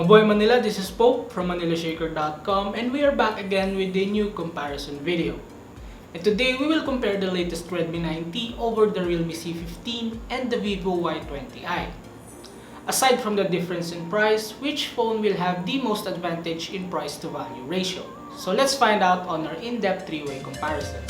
Mabuhay Manila, this is Pope from ManilaShaker.com, and we are back again with a new comparison video. And today we will compare the latest Redmi 9T over the Realme C15 and the Vivo Y20i. Aside from the difference in price, which phone will have the most advantage in price to value ratio? So let's find out on our in-depth three-way comparison.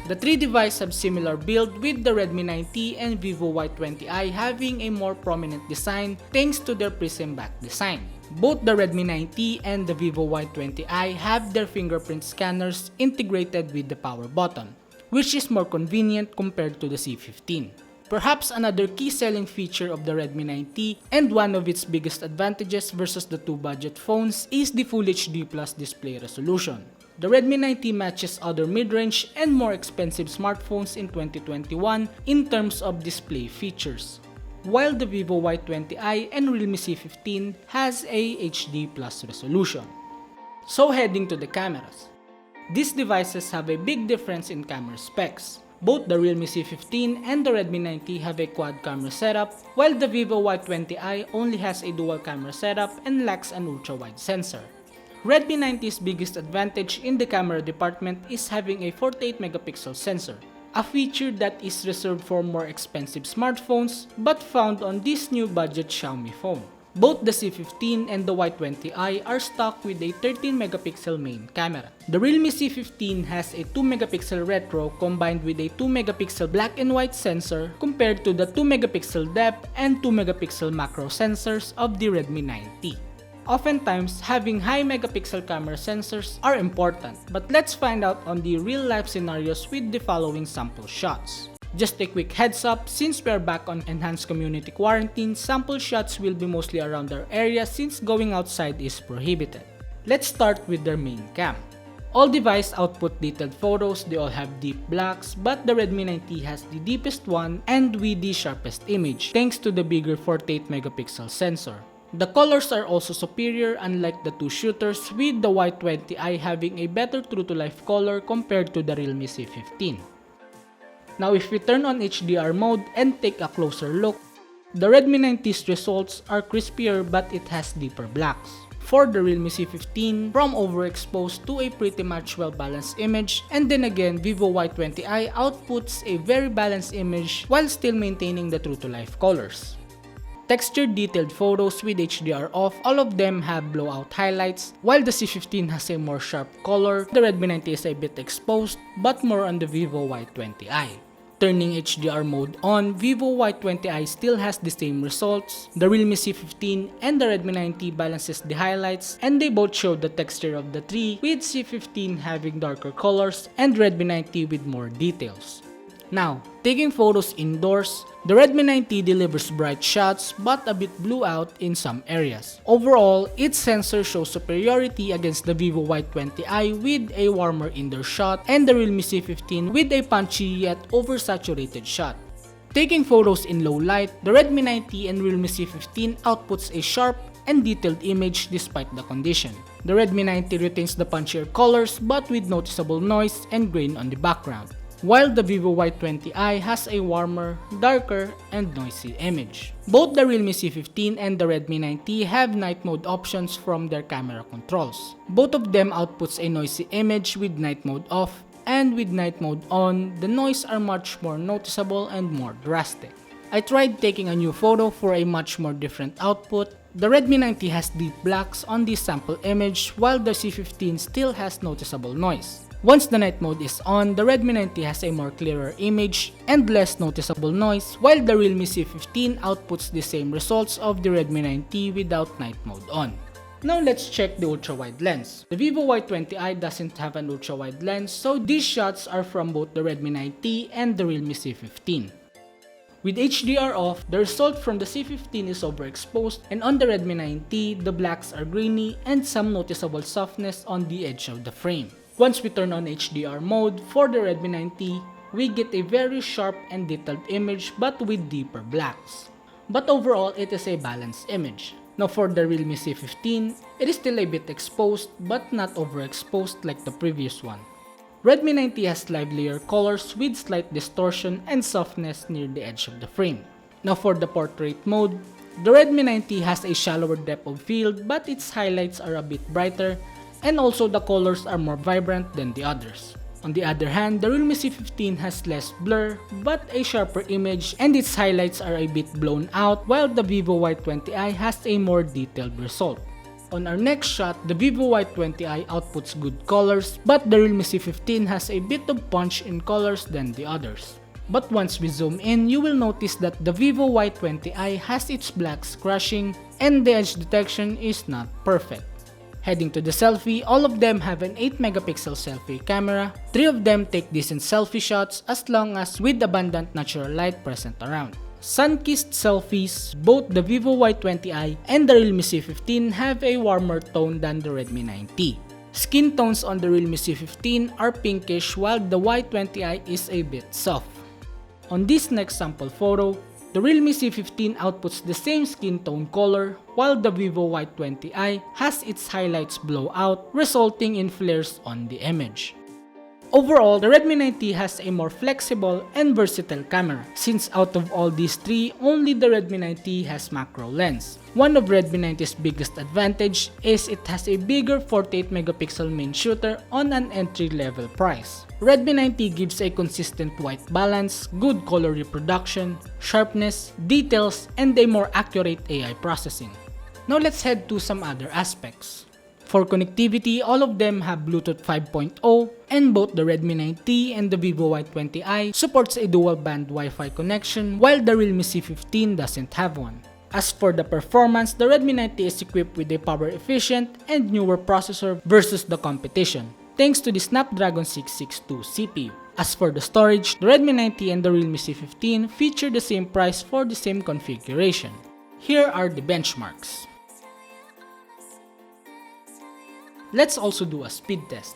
The three devices have similar build, with the Redmi 9T and Vivo Y20i having a more prominent design thanks to their prism back design. Both the Redmi 9T and the Vivo Y20i have their fingerprint scanners integrated with the power button, which is more convenient compared to the C15. Perhaps another key selling feature of the Redmi 9T and one of its biggest advantages versus the two budget phones is the Full HD Plus display resolution. The Redmi 9T matches other mid-range and more expensive smartphones in 2021 in terms of display features, while the Vivo Y20i and Realme C15 has a HD Plus resolution. So heading to the cameras. These devices have a big difference in camera specs. Both the Realme C15 and the Redmi 9T have a quad camera setup, while the Vivo Y20i only has a dual camera setup and lacks an ultra-wide sensor. Redmi 9T's biggest advantage in the camera department is having a 48 megapixel sensor, a feature that is reserved for more expensive smartphones but found on this new budget Xiaomi phone. Both the C15 and the Y20i are stocked with a 13 megapixel main camera. The Realme C15 has a 2 megapixel retro combined with a 2 megapixel black and white sensor compared to the 2 megapixel depth and 2 megapixel macro sensors of the Redmi 9T. Oftentimes, having high megapixel camera sensors are important, but let's find out on the real-life scenarios with the following sample shots. Just a quick heads up, since we are back on enhanced community quarantine, sample shots will be mostly around our area since going outside is prohibited. Let's start with their main cam. All devices output detailed photos, they all have deep blacks, but the Redmi 9T has the deepest one and with the sharpest image, thanks to the bigger 48 megapixel sensor. The colors are also superior unlike the two shooters, with the Y20i having a better true-to-life color compared to the Realme C15. Now if we turn on HDR mode and take a closer look, the Redmi 9T's results are crispier but it has deeper blacks. For the Realme C15, from overexposed to a pretty much well-balanced image, and then again Vivo Y20i outputs a very balanced image while still maintaining the true-to-life colors. Textured detailed photos with HDR off, all of them have blowout highlights, while the C15 has a more sharp color. The Redmi 9T is a bit exposed, but more on the Vivo Y20i. Turning HDR mode on, Vivo Y20i still has the same results. The Realme C15 and the Redmi 9T balances the highlights, and they both show the texture of the tree, with C15 having darker colors and Redmi 9T with more details. Now, taking photos indoors, the Redmi 9T delivers bright shots but a bit blue out in some areas. Overall, its sensor shows superiority against the Vivo Y20i with a warmer indoor shot and the Realme C15 with a punchy yet oversaturated shot. Taking photos in low light, the Redmi 9T and Realme C15 outputs a sharp and detailed image despite the condition. The Redmi 9T retains the punchier colors but with noticeable noise and grain on the background, while the Vivo Y20i has a warmer, darker, and noisy image. Both the Realme C15 and the Redmi 9T have night mode options from their camera controls. Both of them outputs a noisy image with night mode off, and with night mode on, the noise are much more noticeable and more drastic. I tried taking a new photo for a much more different output. The Redmi 9T has deep blacks on the sample image, while the C15 still has noticeable noise. Once the night mode is on, the Redmi 9T has a more clearer image and less noticeable noise, while the Realme C15 outputs the same results of the Redmi 9T without night mode on. Now let's check the ultra-wide lens. The Vivo Y20i doesn't have an ultra-wide lens, so these shots are from both the Redmi 9T and the Realme C15. With HDR off, the result from the C15 is overexposed, and on the Redmi 9T, the blacks are grainy and some noticeable softness on the edge of the frame. Once we turn on HDR mode, for the Redmi 9T, we get a very sharp and detailed image but with deeper blacks. But overall, it is a balanced image. Now for the Realme C15, it is still a bit exposed but not overexposed like the previous one. Redmi 9T has livelier colors with slight distortion and softness near the edge of the frame. Now for the portrait mode, the Redmi 9T has a shallower depth of field but its highlights are a bit brighter and also the colors are more vibrant than the others. On the other hand, the Realme C15 has less blur but a sharper image and its highlights are a bit blown out while the Vivo Y20i has a more detailed result. On our next shot, the Vivo Y20i outputs good colors but the Realme C15 has a bit of punch in colors than the others. But once we zoom in, you will notice that the Vivo Y20i has its blacks crashing and the edge detection is not perfect. Heading to the selfie, all of them have an 8-megapixel selfie camera. 3 of them take decent selfie shots as long as with abundant natural light present around. Sun-kissed selfies, both the Vivo Y20i and the Realme C15 have a warmer tone than the Redmi 9T. Skin tones on the Realme C15 are pinkish while the Y20i is a bit soft. On this next sample photo, the Realme C15 outputs the same skin tone color while the Vivo Y20i has its highlights blow out, resulting in flares on the image. Overall, the Redmi 9T has a more flexible and versatile camera, since out of all these three, only the Redmi 9T has macro lens. One of Redmi 9T's biggest advantage is it has a bigger 48-megapixel main shooter on an entry-level price. Redmi 9T gives a consistent white balance, good color reproduction, sharpness, details, and a more accurate AI processing. Now let's head to some other aspects. For connectivity, all of them have Bluetooth 5.0 and both the Redmi 9T and the Vivo Y20i supports a dual-band Wi-Fi connection while the Realme C15 doesn't have one. As for the performance, the Redmi 9T is equipped with a power-efficient and newer processor versus the competition, thanks to the Snapdragon 662 CPU. As for the storage, the Redmi 9T and the Realme C15 feature the same price for the same configuration. Here are the benchmarks. Let's also do a speed test.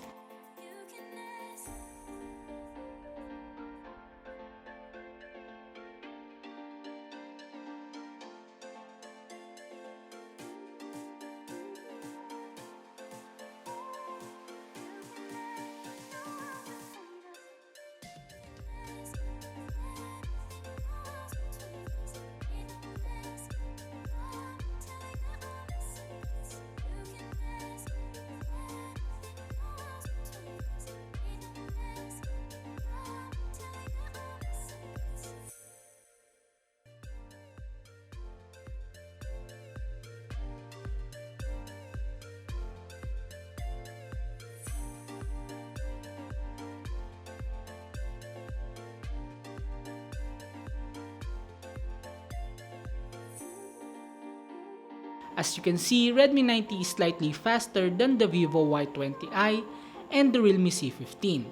As you can see, Redmi 9T is slightly faster than the Vivo Y20i and the Realme C15.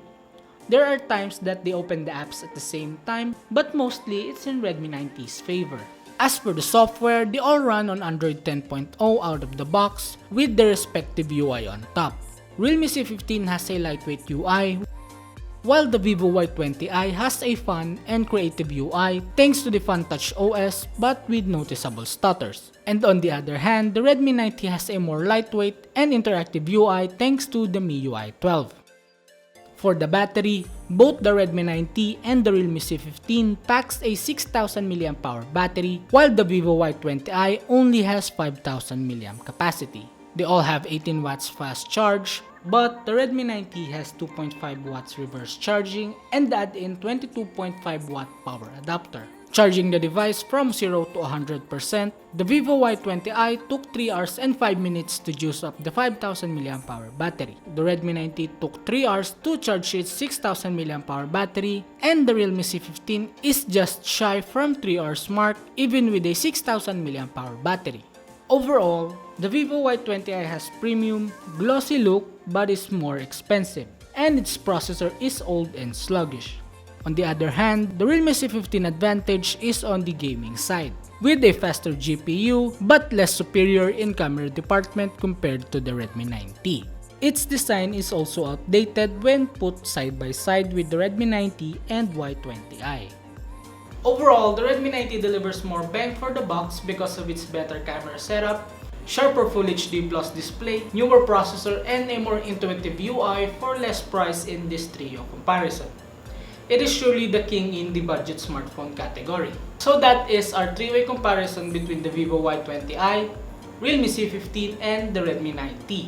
There are times that they open the apps at the same time, but mostly it's in Redmi 9T's favor. As for the software, they all run on Android 10.0 out of the box with their respective UI on top. Realme C15 has a lightweight UI, while the Vivo Y20i has a fun and creative UI thanks to the FunTouch OS but with noticeable stutters. And on the other hand, the Redmi 9T has a more lightweight and interactive UI thanks to the MIUI 12. For the battery, both the Redmi 9T and the Realme C15 packs a 6000 mAh battery while the Vivo Y20i only has 5000 mAh capacity. They all have 18 watts fast charge, but the Redmi 9T has 2.5 watts reverse charging and add in 22.5 watt power adapter. Charging the device from 0 to 100%, the Vivo Y20i took 3 hours and 5 minutes to juice up the 5000 mAh battery. The Redmi 9T took 3 hours to charge its 6000 mAh battery, and the Realme C15 is just shy from 3 hours mark even with a 6000 mAh battery. Overall, the Vivo Y20i has premium, glossy look but is more expensive, and its processor is old and sluggish. On the other hand, the Realme C15 advantage is on the gaming side, with a faster GPU but less superior in camera department compared to the Redmi 9T. Its design is also outdated when put side by side with the Redmi 9T and Y20i. Overall, the Redmi 9T delivers more bang for the bucks because of its better camera setup, sharper Full HD Plus display, newer processor, and a more intuitive UI for less price in this trio comparison. it is surely the king in the budget smartphone category. So that is our three-way comparison between the Vivo Y20i, Realme C15, and the Redmi 9T.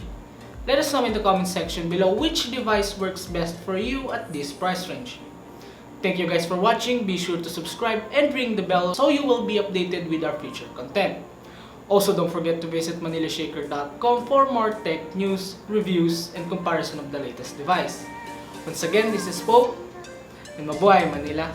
Let us know in the comment section below which device works best for you at this price range. Thank you guys for watching. Be sure to subscribe and ring the bell so you will be updated with our future content. Also, don't forget to visit manilashaker.com for more tech news, reviews, and comparison of the latest device. Once again, this is Pope, and mabuhay Manila!